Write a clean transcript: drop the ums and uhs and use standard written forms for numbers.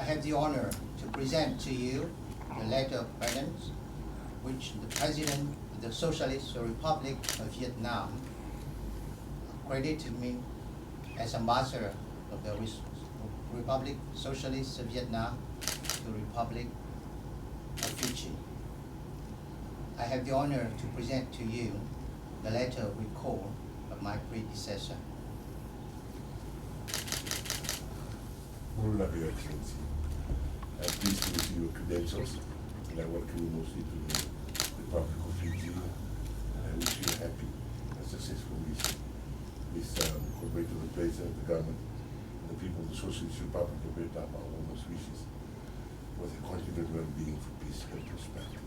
I have the honor to present to you the letter of credence which the President of the Socialist Republic of Vietnam credited me as ambassador of the Republic Socialist of Vietnam to the Republic of Fiji. I have the honor to present to you the letter of recall of my predecessor. Honorable Your Excellency, I am pleased to receive your credentials, and I welcome you mostly to the Republic of Fiji, and I wish you a happy and successful mission. This cooperative with the President, the government, and the people of the Socialist Republic of Vietnam are all those wishes for the continued well-being for peace and prosperity.